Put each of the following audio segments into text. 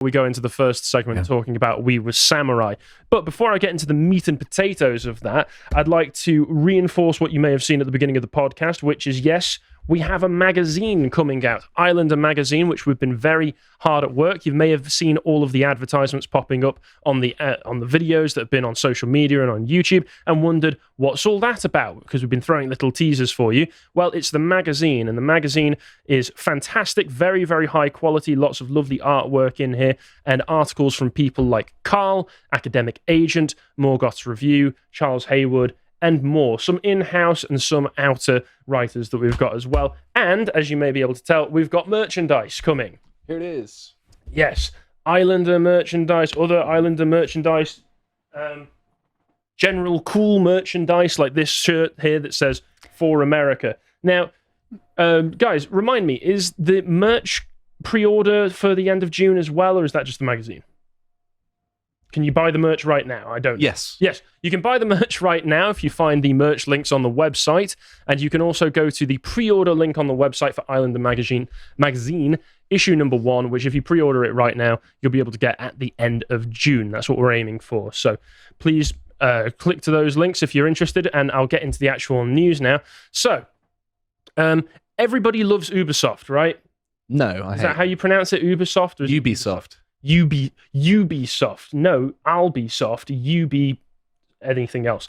We go into the first segment talking about Wuz Samurai. But before I get into the meat and potatoes of that, I'd like to reinforce what you may have seen at the beginning of the podcast, which is, yes, we have a magazine coming out, Islander Magazine, which we've been very hard at work. You may have seen all of the advertisements popping up on the videos that have been on social media and on YouTube and wondered, what's all that about? Because we've been throwing little teasers for you. Well, it's the magazine, and the magazine is fantastic, very, very high quality, lots of lovely artwork in here, and articles from people like Carl, Academic Agent, Morgoth's Review, Charles Haywood, and more. Some in-house and some outer writers that we've got as well. And, as you may be able to tell, we've got merchandise coming. Here it is. Yes. Islander merchandise, other Islander merchandise, general cool merchandise like this shirt here that says, For America. Now, guys, remind me, is the merch pre-order for the end of June as well, or is that just the magazine? Can you buy the merch right now? I don't know. Yes. Yes, you can buy the merch right now if you find the merch links on the website, and you can also go to the pre-order link on the website for Islander Magazine, issue number 1, which if you pre-order it right now, you'll be able to get at the end of June. That's what we're aiming for. So please click to those links if you're interested, and I'll get into the actual news now. So, everybody loves Ubisoft, right? No, Is that how you pronounce it? Ubisoft? Or Ubisoft. Ubisoft. No, I'll be soft. You be anything else.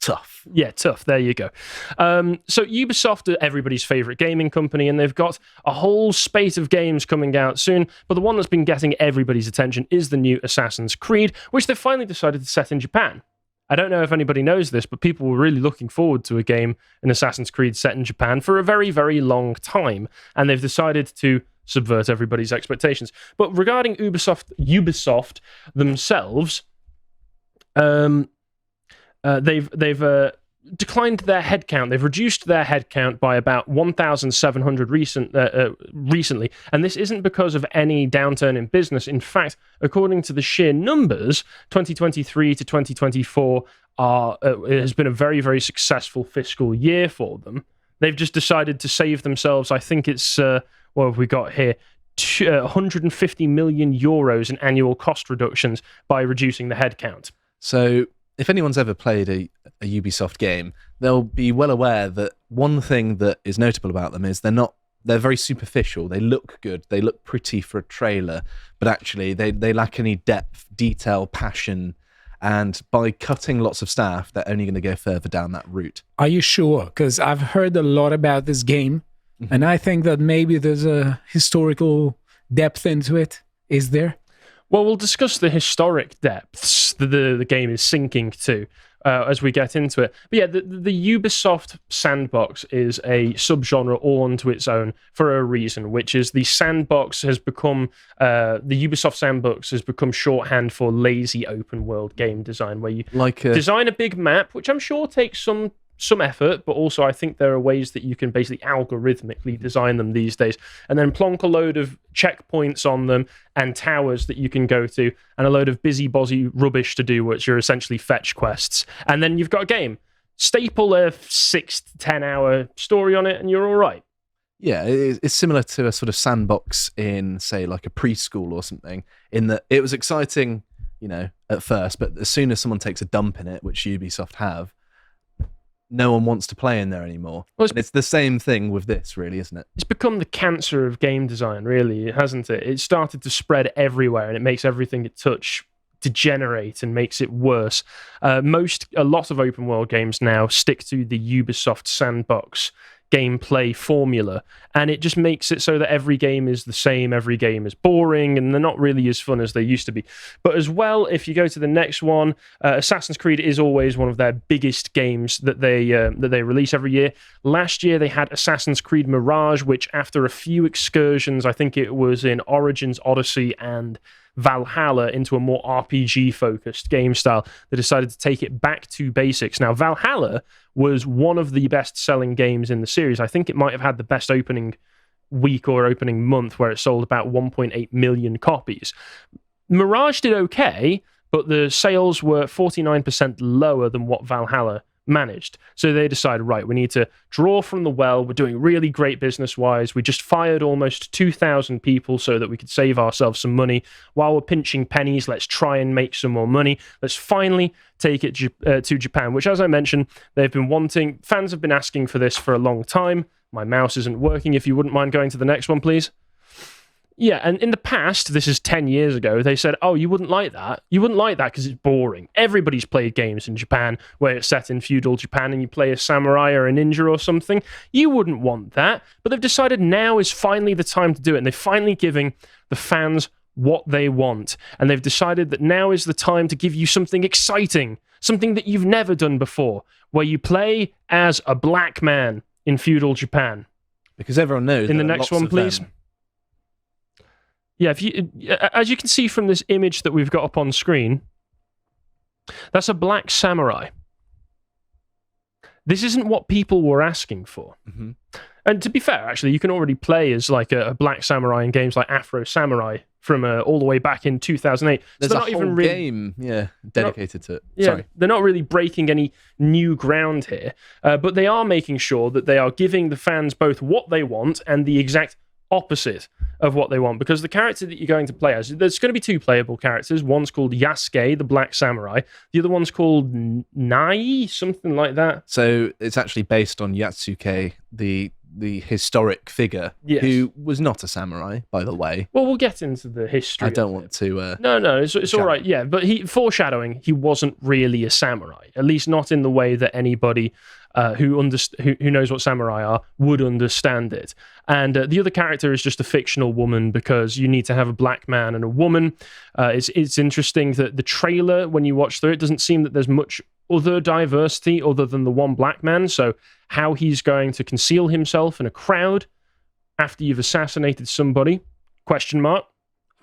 Tough. Yeah, tough. There you go. So Ubisoft are everybody's favorite gaming company, and they've got a whole spate of games coming out soon. But the one that's been getting everybody's attention is the new Assassin's Creed, which they've finally decided to set in Japan. I don't know if anybody knows this, but people were really looking forward to a game, an Assassin's Creed set in Japan, for a very, very long time. And they've decided to subvert everybody's expectations. But regarding Ubisoft themselves, they've declined their headcount. They've reduced their headcount by about 1,700 recently, and this isn't because of any downturn in business. In fact, according to the sheer numbers, 2023 to 2024 has been a very, very successful fiscal year for them. They've just decided to save themselves, I think it's, what have we got here? 150 million euros in annual cost reductions by reducing the headcount. So, if anyone's ever played a Ubisoft game, they'll be well aware that one thing that is notable about them is they're very superficial. They look good. They look pretty for a trailer, but actually they lack any depth, detail, passion. And by cutting lots of staff, they're only going to go further down that route. Are you sure? Because I've heard a lot about this game, and I think that maybe there's a historical depth into it. Is there? Well, we'll discuss the historic depths that the game is sinking to as we get into it. But yeah, the Ubisoft sandbox is a subgenre all unto its own for a reason, which is the sandbox has become, the Ubisoft sandbox has become shorthand for lazy open world game design, where you design a big map, which I'm sure takes some effort, but also I think there are ways that you can basically algorithmically design them these days, and then plonk a load of checkpoints on them and towers that you can go to, and a load of busybody rubbish to do, which are essentially fetch quests, and then you've got a game. Staple a 6 to 10 hour story on it, and you're all right. Yeah, it's similar to a sort of sandbox in, say, like a preschool or something, in that it was exciting, at first, but as soon as someone takes a dump in it, which Ubisoft have, no one wants to play in there anymore. Well, it's the same thing with this, really, isn't it? It's become the cancer of game design, really, hasn't it? It started to spread everywhere, and it makes everything it touch degenerate and makes it worse. A lot of open world games now stick to the Ubisoft sandbox gameplay formula, and it just makes it so that every game is the same, every game is boring, and they're not really as fun as they used to be. But as well, if you go to the next one, Assassin's Creed is always one of their biggest games that they release every year. Last year they had Assassin's Creed Mirage, which after a few excursions, I think it was in Origins, Odyssey, and Valhalla, into a more RPG-focused game style, they decided to take it back to basics. Now, Valhalla was one of the best-selling games in the series. I think it might have had the best opening week or opening month, where it sold about 1.8 million copies. Mirage did okay, but the sales were 49% lower than what Valhalla managed. So they decided, right, we need to draw from the well. We're doing really great business-wise. We just fired almost 2,000 people so that we could save ourselves some money. While we're pinching pennies, let's try and make some more money. Let's finally take it to Japan, which, as I mentioned, they've been wanting. Fans have been asking for this for a long time. My mouse isn't working. If you wouldn't mind going to the next one, please. Yeah, and in the past, this is 10 years ago, they said, oh, you wouldn't like that. You wouldn't like that because it's boring. Everybody's played games in Japan where it's set in feudal Japan and you play a samurai or a ninja or something. You wouldn't want that. But they've decided now is finally the time to do it. And they're finally giving the fans what they want. And they've decided that now is the time to give you something exciting, something that you've never done before, where you play as a black man in feudal Japan. Because everyone knows. In the next one, please. Yeah, as you can see from this image that we've got up on screen, that's a black samurai. This isn't what people were asking for. Mm-hmm. And to be fair, actually, you can already play as like a black samurai in games like Afro Samurai from all the way back in 2008. There's so a whole game, dedicated to it. Yeah, Sorry. They're not really breaking any new ground here, but they are making sure that they are giving the fans both what they want and the exact opposite of what they want, because the character that you're going to play as, there's going to be two playable characters. One's called Yasuke, the Black Samurai. The other one's called Nai, something like that. So it's actually based on Yasuke, the historic figure, yes, who was not a samurai, by the way. Well, we'll get into the history. I don't want to. No, it's all right. Yeah, but foreshadowing, he wasn't really a samurai, at least not in the way that anybody who knows what samurai are would understand it. And the other character is just a fictional woman, because you need to have a black man and a woman. It's interesting that the trailer, when you watch through it, doesn't seem that there's much other diversity other than the one black man. So how he's going to conceal himself in a crowd after you've assassinated somebody? Question mark.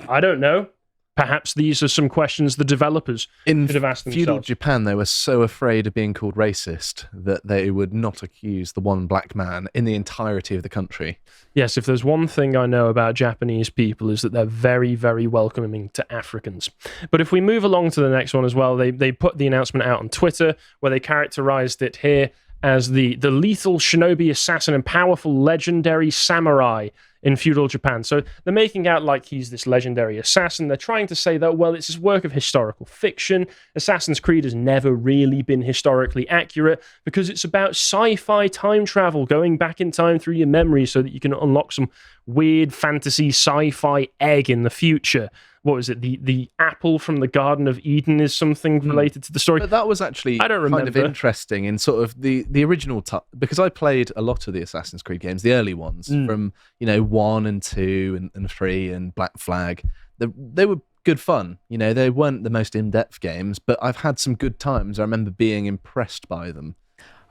I don't know. Perhaps these are some questions the developers should have asked themselves. In feudal Japan, they were so afraid of being called racist that they would not accuse the one black man in the entirety of the country. Yes, if there's one thing I know about Japanese people, is that they're very, very welcoming to Africans. But if we move along to the next one as well, they put the announcement out on Twitter, where they characterized it here as the lethal shinobi assassin and powerful legendary samurai in feudal Japan. So they're making out like he's this legendary assassin. They're trying to say that, well, it's this work of historical fiction. Assassin's Creed has never really been historically accurate, because it's about sci-fi time travel, going back in time through your memory so that you can unlock some weird fantasy sci-fi egg in the future. What was it? The apple from the Garden of Eden is something related to the story. But that was actually I don't remember. kind of interesting in sort of the original because I played a lot of the Assassin's Creed games, the early ones, from 1 and 2 and 3 and Black Flag. They were good fun. They weren't the most in-depth games, but I've had some good times. I remember being impressed by them.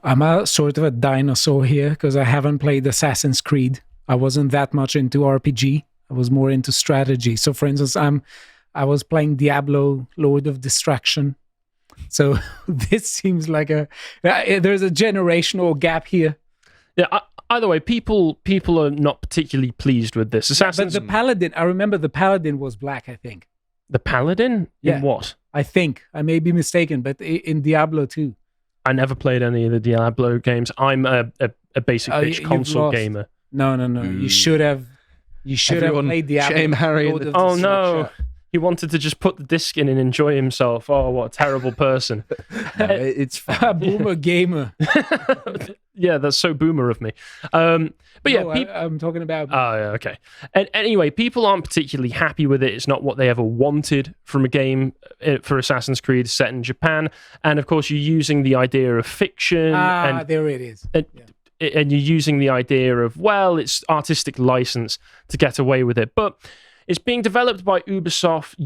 I'm a sort of a dinosaur here because I haven't played Assassin's Creed. I wasn't that much into RPG. I was more into strategy. So, for instance, I was playing Diablo, Lord of Destruction. So this seems like there's a generational gap here. Yeah. Either way, people are not particularly pleased with this. But the Paladin, I remember the Paladin was black, I think. The Paladin? Yeah. In what? I think. I may be mistaken, but in Diablo 2. I never played any of the Diablo games. I'm a basic bitch console gamer. No. You should have. You should have played Diablo. Shame Harry. Oh no. He wanted to just put the disc in and enjoy himself. Oh, what a terrible person. No, it's fine. Boomer gamer. Yeah, that's so boomer of me. But yeah, I'm talking about... Oh, yeah, okay. And anyway, people aren't particularly happy with it. It's not what they ever wanted from a game for Assassin's Creed set in Japan. And of course, you're using the idea of fiction. There it is. And you're using the idea of, well, it's artistic license to get away with it. But it's being developed by Ubisoft,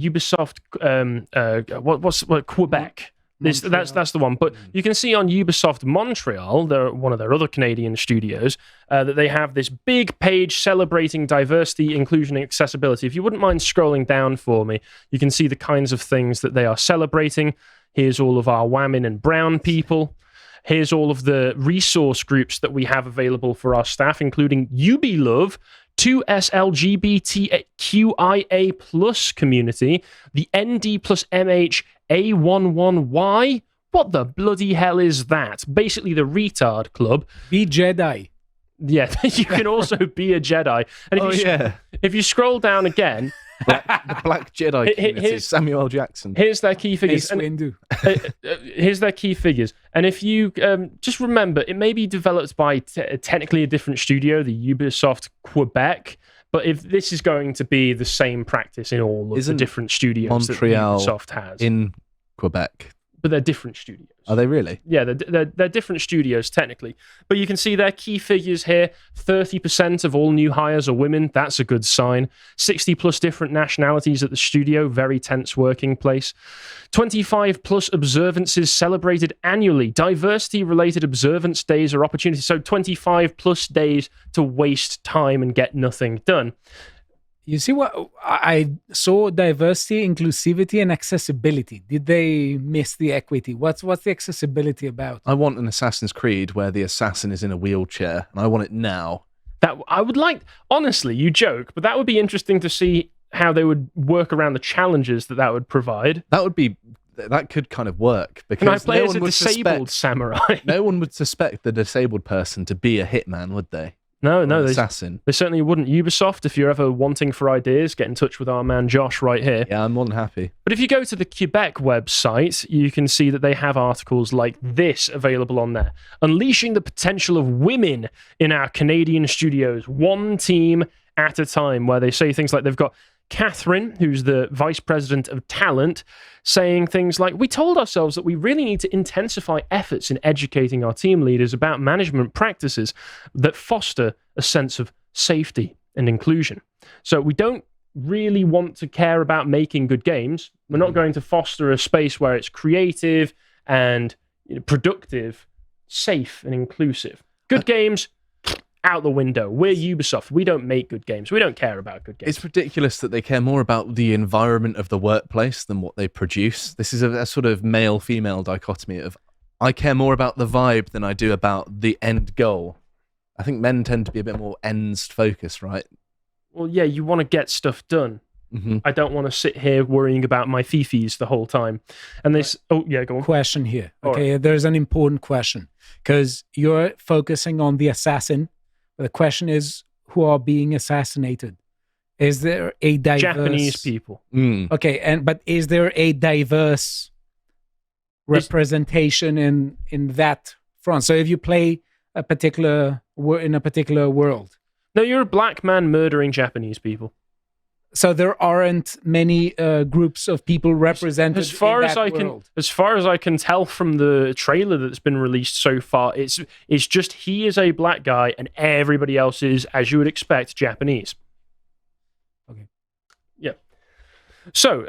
Quebec. That's the one. But you can see on Ubisoft Montreal, one of their other Canadian studios, that they have this big page celebrating diversity, inclusion, and accessibility. If you wouldn't mind scrolling down for me, you can see the kinds of things that they are celebrating. Here's all of our women and brown people. Here's all of the resource groups that we have available for our staff, including UbiLove, 2SLGBTQIA+ community, the ND plus MH A11Y what the bloody hell is that? Basically, the retard club. Be Jedi. Yeah, you can also be a Jedi. And if you scroll down again, the Black Jedi community, Samuel Jackson. Here's their key figures. Here's their key figures. And if you just remember, it may be developed by technically a different studio, the Ubisoft Quebec. But if this is going to be the same practice in all of the different studios Montreal that Ubisoft has. In Quebec. But they're different studios. Are they really? Yeah, they're different studios technically. But you can see their key figures here. 30% of all new hires are women. That's a good sign. 60 plus different nationalities at the studio. Very tense working place. 25 plus observances celebrated annually. Diversity-related observance days or opportunities. So 25 plus days to waste time and get nothing done. You see what I saw: diversity, inclusivity, and accessibility. Did they miss the equity? What's the accessibility about? I want an Assassin's Creed where the assassin is in a wheelchair, and I want it now. That I would like. Honestly, you joke, but that would be interesting to see how they would work around the challenges that would provide. That could kind of work because can I play as a disabled samurai? No one would suspect the disabled person to be a hitman, would they? No, they certainly wouldn't. Ubisoft, if you're ever wanting for ideas, get in touch with our man Josh right here. Yeah, I'm more than happy. But if you go to the Quebec website, you can see that they have articles like this available on there. Unleashing the potential of women in our Canadian studios, one team at a time, where they say things like they've got Catherine, who's the vice president of talent, saying things like, we told ourselves that we really need to intensify efforts in educating our team leaders about management practices that foster a sense of safety and inclusion. So we don't really want to care about making good games. We're not going to foster a space where it's creative and productive, safe and inclusive. Good games, out the window. We're Ubisoft. We don't make good games. We don't care about good games. It's ridiculous that they care more about the environment of the workplace than what they produce. This is a sort of male-female dichotomy of, I care more about the vibe than I do about the end goal. I think men tend to be a bit more ends-focused, right? Well, yeah, you want to get stuff done. Mm-hmm. I don't want to sit here worrying about my fifis the whole time. And this, go on. Question here. Okay, right. There's an important question because you're focusing on the assassin. The question is, who are being assassinated? Is there a diverse... Japanese people. Okay, but is there a diverse representation in that front? So if you play in a particular world... No, you're a black man murdering Japanese people. So there aren't many groups of people represented as far in as that I world. As far as I can tell from the trailer that's been released so far, it's just he is a black guy and everybody else is, as you would expect, Japanese. Okay. Yeah. So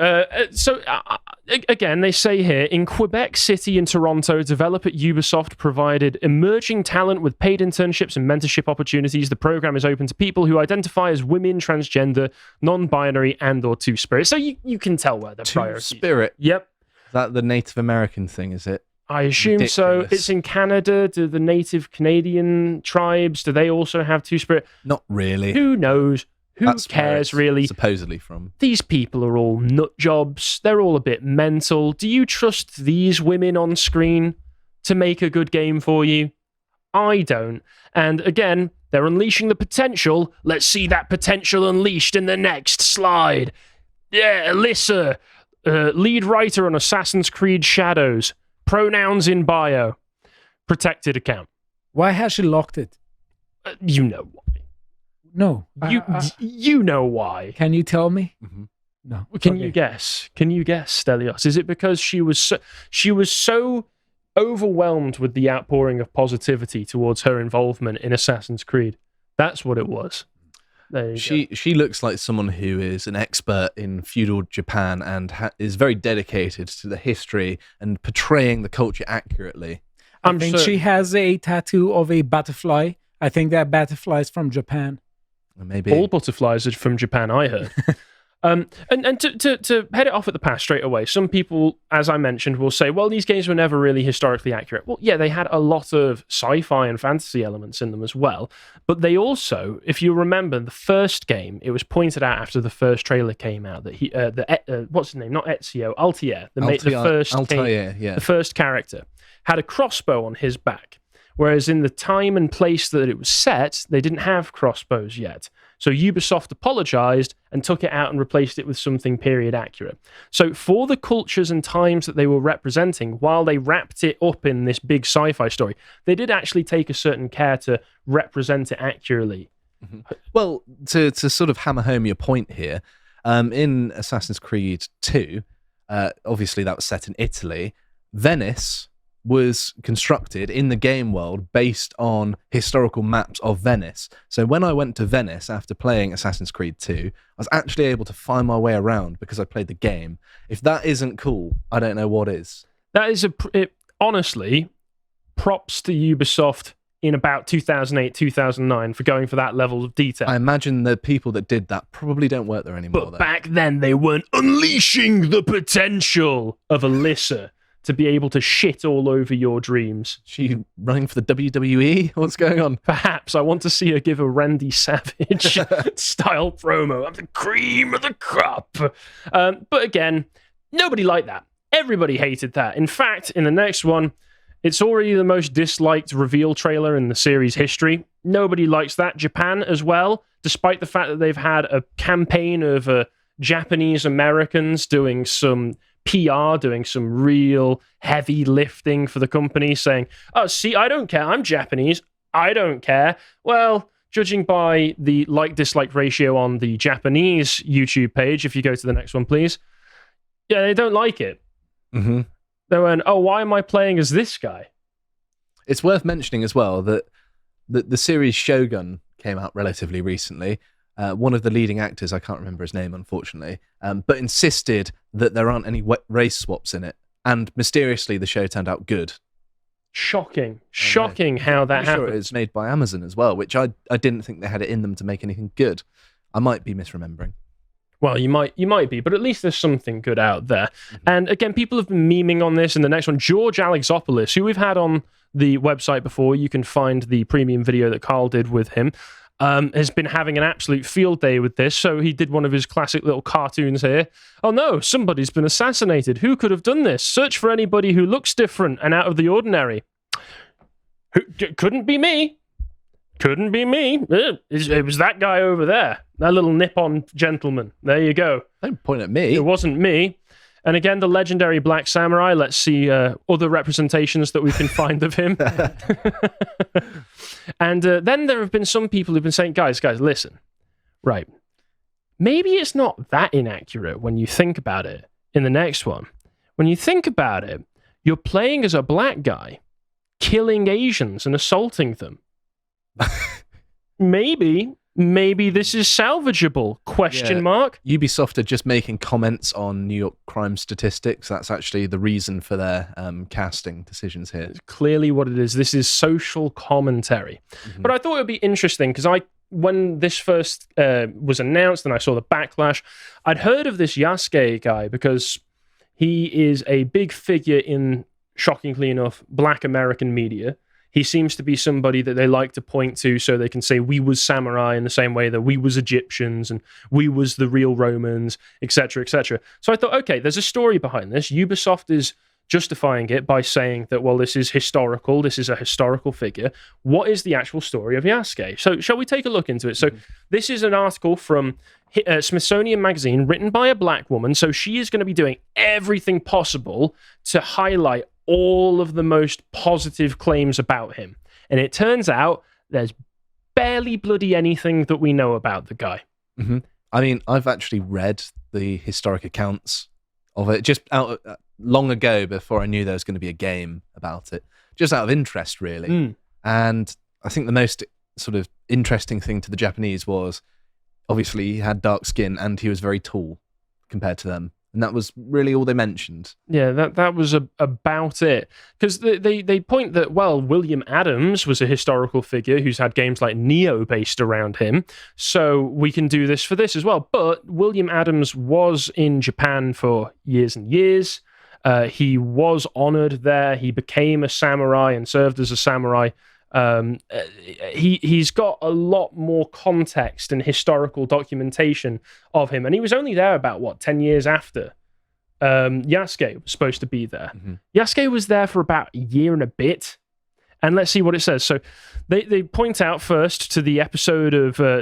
again, they say here, in Quebec City and Toronto, developer at Ubisoft provided emerging talent with paid internships and mentorship opportunities. The program is open to people who identify as women, transgender, non-binary, and or two-spirit. So you can tell where their priorities. Two-spirit? Yep. Is that the Native American thing, is it? I assume so. It's in Canada. Do the native Canadian tribes, do they also have two-spirit? Not really. Who knows? Who cares, really? Supposedly from. These people are all nut jobs. They're all a bit mental. Do you trust these women on screen to make a good game for you? I don't. And again, they're unleashing the potential. Let's see that potential unleashed in the next slide. Yeah, Alyssa, lead writer on Assassin's Creed Shadows. Pronouns in bio. Protected account. Why has she locked it? You know why. No. You know why. Can you tell me? Mm-hmm. No. Can you guess? Can you guess, Stelios? Is it because she was so overwhelmed with the outpouring of positivity towards her involvement in Assassin's Creed? That's what it was. She looks like someone who is an expert in feudal Japan and is very dedicated to the history and portraying the culture accurately. I think she has a tattoo of a butterfly. I think that butterfly is from Japan. Maybe all butterflies are from Japan, I heard. And to head it off at the pass straight away, some people, as I mentioned, will say, well, these games were never really historically accurate. Well, yeah, they had a lot of sci-fi and fantasy elements in them as well. But they also, if you remember the first game, it was pointed out after the first trailer came out that what's his name? Not Ezio, Altair, the first character, had a crossbow on his back. Whereas in the time and place that it was set, they didn't have crossbows yet. So Ubisoft apologized and took it out and replaced it with something period accurate. So for the cultures and times that they were representing, while they wrapped it up in this big sci-fi story, they did actually take a certain care to represent it accurately. Mm-hmm. Well, to sort of hammer home your point here, in Assassin's Creed 2, obviously that was set in Italy, Venice was constructed in the game world based on historical maps of Venice. So when I went to Venice after playing Assassin's Creed 2, I was actually able to find my way around because I played the game. If that isn't cool, I don't know what is. That is honestly, props to Ubisoft in about 2008, 2009 for going for that level of detail. I imagine the people that did that probably don't work there anymore. But back then, they weren't unleashing the potential of Alyssa to be able to shit all over your dreams. She running for the WWE? What's going on? Perhaps. I want to see her give a Randy Savage style promo. I'm the cream of the crop. But again, nobody liked that. Everybody hated that. In fact, in the next one, it's already the most disliked reveal trailer in the series history. Nobody likes that. Japan as well, despite the fact that they've had a campaign of Japanese Americans doing some PR, doing some real heavy lifting for the company, saying, oh, see, I don't care. I'm Japanese. I don't care. Well, judging by the like-dislike ratio on the Japanese YouTube page, if you go to the next one, please, yeah, they don't like it. Mm-hmm. They went, oh, why am I playing as this guy? It's worth mentioning as well that the series Shogun came out relatively recently. One of the leading actors, I can't remember his name, unfortunately, but insisted that there aren't any race swaps in it. And mysteriously, the show turned out good. Shocking how that happened. Sure, it's made by Amazon as well, which I didn't think they had it in them to make anything good. I might be misremembering. Well, you might be, but at least there's something good out there. Mm-hmm. And again, people have been memeing on this. And the next one, George Alexopoulos, who we've had on the website before, you can find the premium video that Carl did with him, has been having an absolute field day with this. So he did one of his classic little cartoons here. Oh no, somebody's been assassinated. Who could have done this? Search for anybody who looks different and out of the ordinary. Couldn't be me. Couldn't be me. It was that guy over there. That little Nippon gentleman. There you go. Don't point at me. It wasn't me. And again, the legendary Black Samurai. Let's see other representations that we can find of him. And then there have been some people who've been saying, guys, listen. Right. Maybe it's not that inaccurate when you think about it in the next one. When you think about it, you're playing as a black guy, killing Asians and assaulting them. Maybe this is salvageable? Question mark. Ubisoft are just making comments on New York crime statistics. That's actually the reason for their casting decisions here. It's clearly what it is. This is social commentary. Mm-hmm. But I thought it would be interesting because when this first was announced and I saw the backlash, I'd heard of this Yasuke guy because he is a big figure in, shockingly enough, Black American media. He seems to be somebody that they like to point to so they can say we was samurai in the same way that we was Egyptians and we was the real Romans, etc., etc. So I thought, okay, there's a story behind this. Ubisoft is justifying it by saying that, well, this is historical. This is a historical figure. What is the actual story of Yasuke? So shall we take a look into it? So this is an article from Smithsonian Magazine written by a black woman. So she is going to be doing everything possible to highlight all of the most positive claims about him. And it turns out there's barely bloody anything that we know about the guy. Mm-hmm. I mean, I've actually read the historic accounts of it just long ago before I knew there was going to be a game about it, just out of interest, really. And I think the most sort of interesting thing to the Japanese was, obviously, he had dark skin and he was very tall compared to them And that was really all they mentioned. Yeah, that was about it. Because they point that, well, William Adams was a historical figure who's had games like Neo based around him, so we can do this for this as well. But William Adams was in Japan for years and years. He was honored there. He became a samurai and served as a samurai. He's got a lot more context and historical documentation of him, and he was only there about 10 years after Yasuke was supposed to be there. Yasuke was there for about a year and a bit, and let's see what it says. So they point out first to the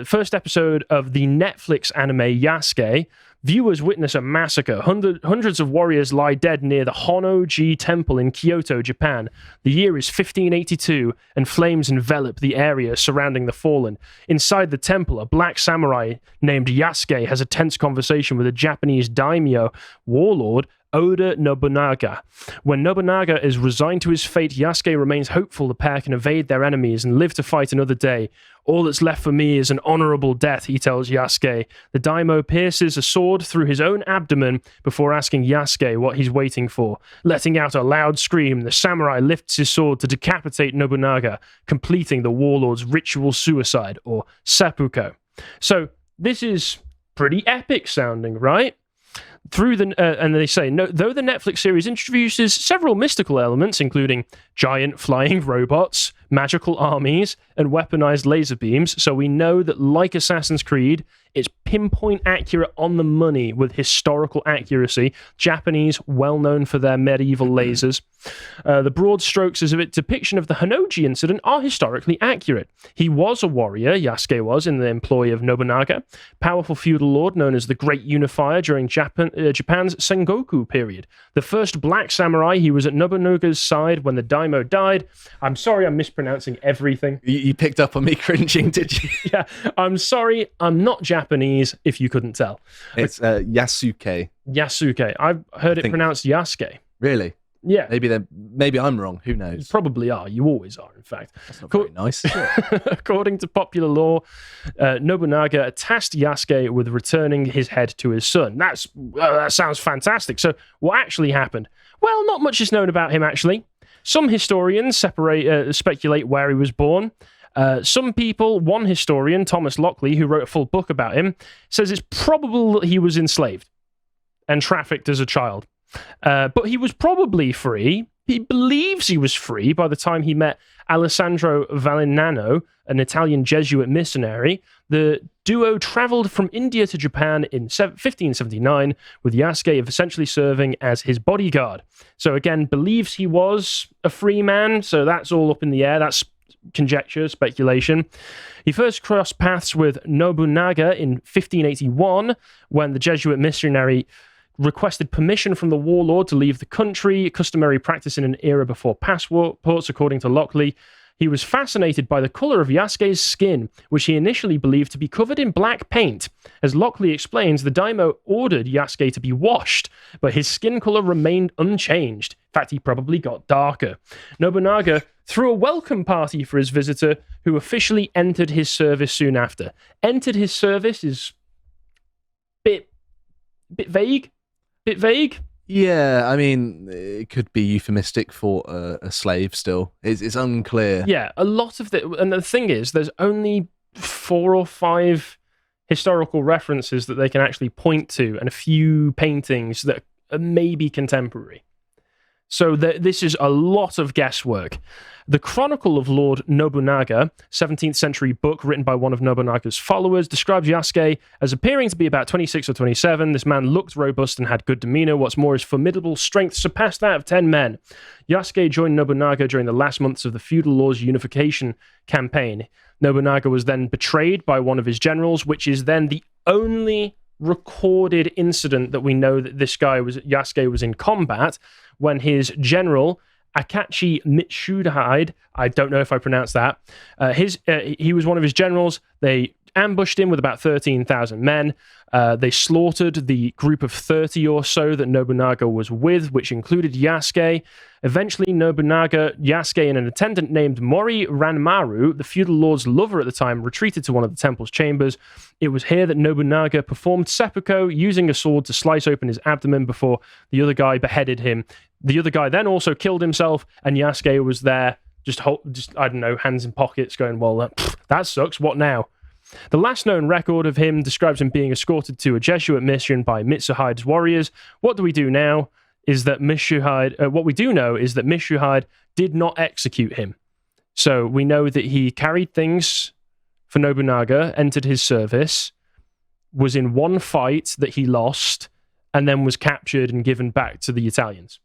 first episode of the Netflix anime Yasuke. Viewers witness a massacre. Hundreds of warriors lie dead near the Honnoji Temple in Kyoto, Japan. The year is 1582, and flames envelop the area surrounding the fallen. Inside the temple, a black samurai named Yasuke has a tense conversation with a Japanese daimyo warlord, Oda Nobunaga. When Nobunaga is resigned to his fate, Yasuke remains hopeful the pair can evade their enemies and live to fight another day. All that's left for me is an honorable death, he tells Yasuke. The daimyo pierces a sword through his own abdomen before asking Yasuke what he's waiting for. Letting out a loud scream, the samurai lifts his sword to decapitate Nobunaga, completing the warlord's ritual suicide, or seppuku. So, this is pretty epic sounding, right? And they say, no, though the Netflix series introduces several mystical elements, including giant flying robots, magical armies, and weaponized laser beams, so we know that, like Assassin's Creed, it's pinpoint accurate on the money with historical accuracy. Japanese, well known for their medieval lasers. The broad strokes as a depiction of the Honnoji incident are historically accurate. He was a warrior, Yasuke was, in the employ of Nobunaga, powerful feudal lord known as the Great Unifier during Japan's Sengoku period. The first black samurai, he was at Nobunaga's side when the daimyo died. I'm sorry, I'm mispronouncing everything. You picked up on me cringing, did you? Yeah, I'm sorry, I'm not Japanese, if you couldn't tell. It's Yasuke. Yasuke. I've heard it pronounced Yasuke. Really? Yeah. Maybe I'm wrong. Who knows? You probably are. You always are, in fact. That's not very nice. According to popular lore, Nobunaga tasked Yasuke with returning his head to his son. That sounds fantastic. So what actually happened? Well, not much is known about him, actually. Some historians speculate where he was born. Some people, one historian, Thomas Lockley, who wrote a full book about him, says it's probable that he was enslaved and trafficked as a child. But he was probably free. He believes he was free by the time he met Alessandro Valignano, an Italian Jesuit missionary. The duo traveled from India to Japan in 1579, with Yasuke essentially serving as his bodyguard. So again, believes he was a free man, so that's all up in the air. That's conjecture, speculation. He first crossed paths with Nobunaga in 1581, when the Jesuit missionary requested permission from the warlord to leave the country, customary practice in an era before passports, according to Lockley. He was fascinated by the color of Yasuke's skin, which he initially believed to be covered in black paint. As Lockley explains, the daimyo ordered Yasuke to be washed, but his skin color remained unchanged. In fact, he probably got darker. Nobunaga threw a welcome party for his visitor, who officially entered his service soon after. Entered his service is bit vague. Bit vague? Yeah, I mean, it could be euphemistic for a slave still. It's unclear. Yeah, a lot of and the thing is, there's only 4 or 5 historical references that they can actually point to, and a few paintings that are maybe contemporary. So this is a lot of guesswork. The Chronicle of Lord Nobunaga, 17th century book written by one of Nobunaga's followers, describes Yasuke as appearing to be about 26 or 27. This man looked robust and had good demeanor. What's more, his formidable strength surpassed that of 10 men. Yasuke joined Nobunaga during the last months of the feudal lord's unification campaign. Nobunaga was then betrayed by one of his generals, which is then the only recorded incident that we know that Yasuke was in combat, when his general Akachi Mitsuhide, I don't know if I pronounced that, he was one of his generals. They ambushed him with about 13,000 men. They slaughtered the group of 30 or so that Nobunaga was with, which included Yasuke. Eventually, Nobunaga, Yasuke, and an attendant named Mori Ranmaru, the feudal lord's lover at the time, retreated to one of the temple's chambers. It was here that Nobunaga performed seppuku, using a sword to slice open his abdomen before the other guy beheaded him. The other guy then also killed himself, and Yasuke was there, just I don't know, hands in pockets, going, well, that sucks, what now? The last known record of him describes him being escorted to a Jesuit mission by Mitsuhide's warriors. What do we do now? What we do know is that Mitsuhide did not execute him. So we know that he carried things for Nobunaga, entered his service, was in one fight that he lost, and then was captured and given back to the Italians.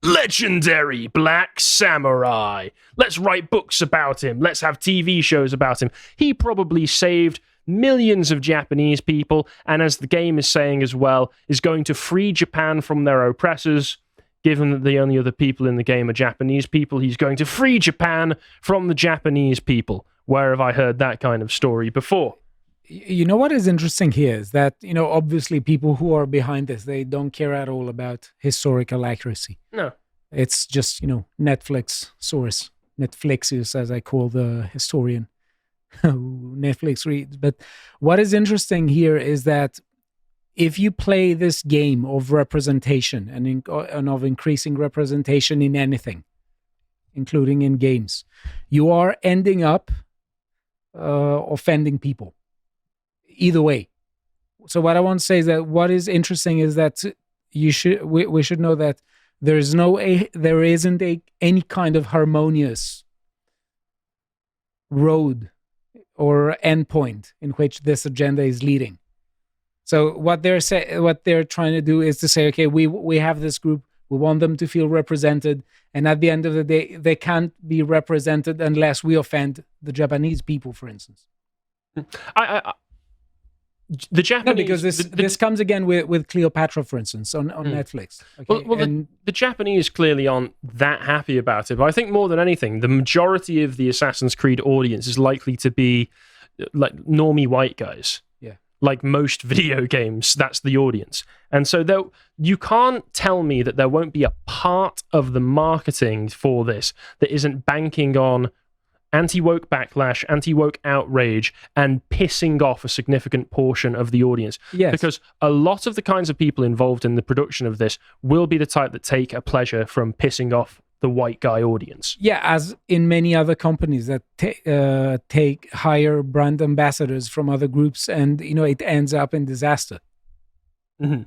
Legendary Black Samurai. Let's write books about him. Let's have TV shows about him. He probably saved millions of Japanese people, and as the game is saying as well, is going to free Japan from their oppressors. Given that the only other people in the game are Japanese people, he's going to free Japan from the Japanese people. Where have I heard that kind of story before? You know what is interesting here is that, obviously people who are behind this, they don't care at all about historical accuracy. No. It's just, Netflix source. Netflixius, as I call the historian who Netflix reads. But what is interesting here is that if you play this game of representation and of increasing representation in anything, including in games, you are ending up offending people. Either way. So what I want to say is that what is interesting is that we should know that there isn't any kind of harmonious road or endpoint in which this agenda is leading. So what they're trying to do is to say, okay, we have this group, we want them to feel represented, and at the end of the day, they can't be represented unless we offend the Japanese people, for instance. The Japanese, because this comes again with Cleopatra, for instance, on Netflix. Okay? Well, the Japanese clearly aren't that happy about it, but I think more than anything, the majority of the Assassin's Creed audience is likely to be like normie white guys. Yeah. Like most video games, that's the audience. And so you can't tell me that there won't be a part of the marketing for this that isn't banking on anti-woke backlash, anti-woke outrage, and pissing off a significant portion of the audience. Yes. Because a lot of the kinds of people involved in the production of this will be the type that take a pleasure from pissing off the white guy audience. Yeah, as in many other companies that hire brand ambassadors from other groups, and it ends up in disaster. Mm-hmm.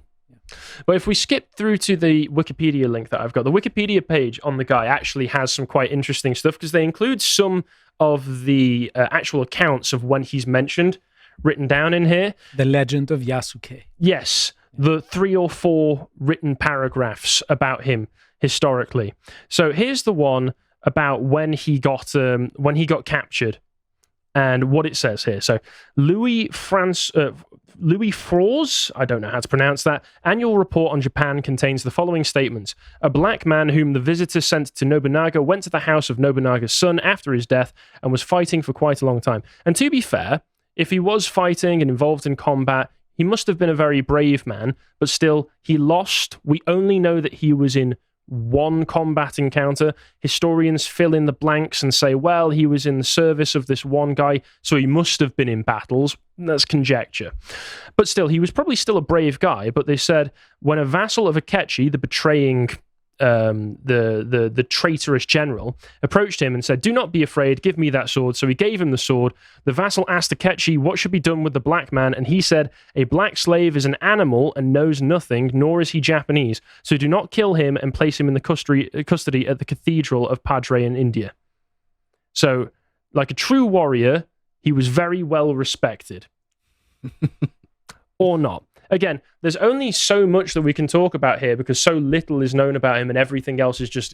But if we skip through to the Wikipedia link that I've got, the Wikipedia page on the guy actually has some quite interesting stuff because they include some of the actual accounts of when he's mentioned written down in here. The legend of Yasuke. Yes, the 3 or 4 written paragraphs about him historically. So here's the one about when he got captured and what it says here. So Louis Fro's, I don't know how to pronounce that, annual report on Japan contains the following statements. A black man whom the visitor sent to Nobunaga went to the house of Nobunaga's son after his death and was fighting for quite a long time. And to be fair, if he was fighting and involved in combat, he must have been a very brave man, but still, he lost. We only know that he was in one combat encounter. Historians fill in the blanks and say, well, he was in the service of this one guy, so he must have been in battles. That's conjecture. But still, he was probably still a brave guy, but they said, when a vassal of Akechi, the betraying the traitorous general, approached him and said, do not be afraid, give me that sword. So he gave him the sword. The vassal asked Akechi what should be done with the black man, and he said, a black slave is an animal and knows nothing, nor is he Japanese. So do not kill him and place him in the custody at the cathedral of Padre in India. So, like a true warrior, he was very well respected. Or not. Again, there's only so much that we can talk about here because so little is known about him and everything else is just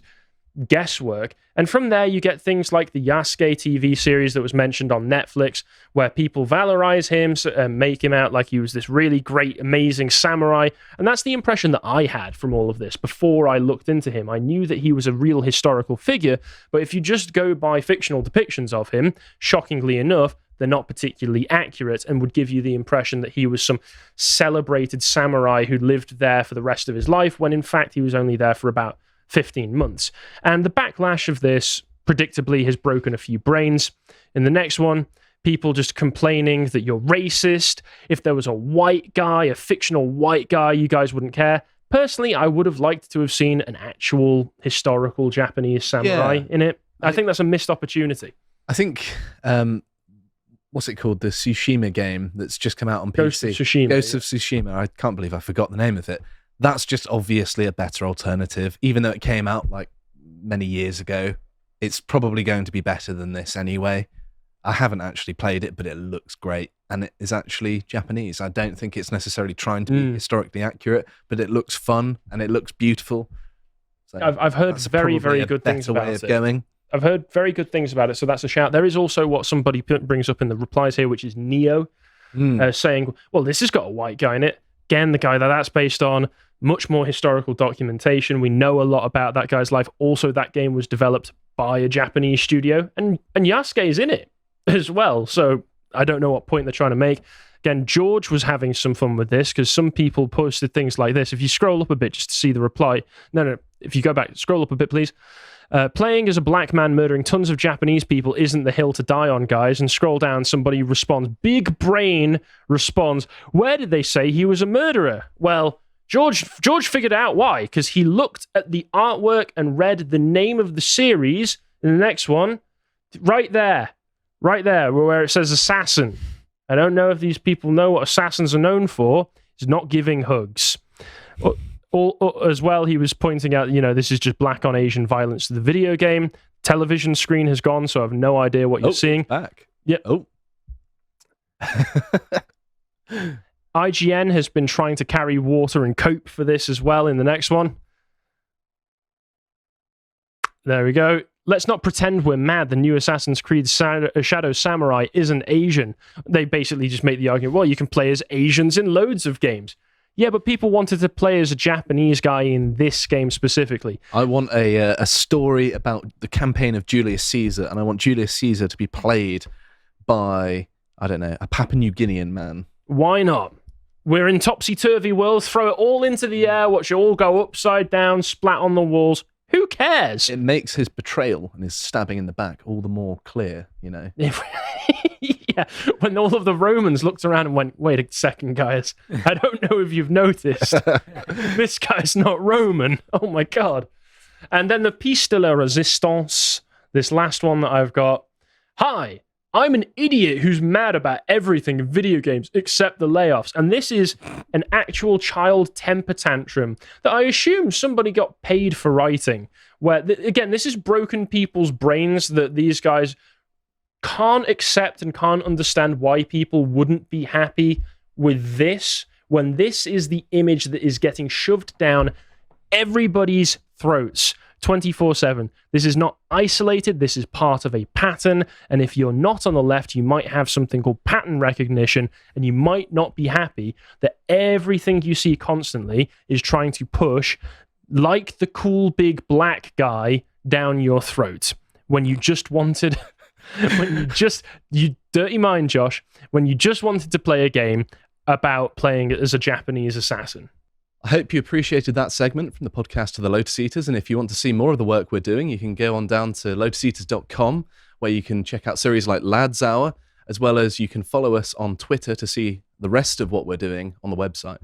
guesswork. And from there, you get things like the Yasuke TV series that was mentioned on Netflix, where people valorize him and make him out like he was this really great, amazing samurai. And that's the impression that I had from all of this before I looked into him. I knew that he was a real historical figure, but if you just go by fictional depictions of him, shockingly enough, they're not particularly accurate and would give you the impression that he was some celebrated samurai who lived there for the rest of his life, when in fact he was only there for about 15 months. And the backlash of this, predictably, has broken a few brains. In the next one, people just complaining that you're racist. If there was a white guy, a fictional white guy, you guys wouldn't care. Personally, I would have liked to have seen an actual historical Japanese samurai in it. I think that's a missed opportunity. I think, what's it called? The Tsushima game that's just come out on PC. Ghost of Tsushima. I can't believe I forgot the name of it. That's just obviously a better alternative. Even though it came out like many years ago, it's probably going to be better than this anyway. I haven't actually played it, but it looks great. And it is actually Japanese. I don't think it's necessarily trying to be historically accurate, but it looks fun and it looks beautiful. So I've heard very, very good things about it. I've heard very good things about it, so that's a shout. There is also what somebody brings up in the replies here, which is Neo, saying, well, this has got a white guy in it. Again, the guy that's based on, much more historical documentation. We know a lot about that guy's life. Also, that game was developed by a Japanese studio, and Yasuke is in it as well. So I don't know what point they're trying to make. Again, George was having some fun with this because some people posted things like this. If you scroll up a bit just to see the reply. No. If you go back, scroll up a bit, please. Playing as a black man murdering tons of Japanese people isn't the hill to die on, guys. And scroll down, somebody responds. Big Brain responds, where did they say he was a murderer? Well, George figured out why, because he looked at the artwork and read the name of the series in the next one, right there, where it says assassin. I don't know if these people know what assassins are known for. It's not giving hugs. As well, he was pointing out, this is just black on Asian violence to the video game. Television screen has gone, so I have no idea what you're seeing. Back. Yep. Oh. IGN has been trying to carry water and cope for this as well in the next one. There we go. Let's not pretend we're mad. The new Assassin's Creed Shadow Samurai isn't Asian. They basically just make the argument, well, you can play as Asians in loads of games. Yeah, but people wanted to play as a Japanese guy in this game specifically. I want a story about the campaign of Julius Caesar, and I want Julius Caesar to be played by, I don't know, a Papua New Guinean man. Why not? We're in topsy-turvy world. Throw it all into the air, watch it all go upside down, splat on the walls. Who cares? It makes his betrayal and his stabbing in the back all the more clear, Yeah, when all of the Romans looked around and went, wait a second, guys. I don't know if you've noticed. This guy's not Roman. Oh, my God. And then the piece de la resistance, this last one that I've got. Hi, I'm an idiot who's mad about everything in video games except the layoffs. And this is an actual child temper tantrum that I assume somebody got paid for writing. Where, again, this is broken people's brains that these guys can't accept and can't understand why people wouldn't be happy with this when this is the image that is getting shoved down everybody's throats 24/7. This is not isolated. This is part of a pattern. And if you're not on the left, you might have something called pattern recognition, and you might not be happy that everything you see constantly is trying to push, like the cool big black guy, down your throat when you just wanted... you dirty mind, Josh, when you just wanted to play a game about playing as a Japanese assassin. I hope you appreciated that segment from the podcast to the Lotus Eaters, and if you want to see more of the work we're doing, you can go on down to lotuseaters.com, where you can check out series like Lads Hour, as well as you can follow us on Twitter to see the rest of what we're doing on the website.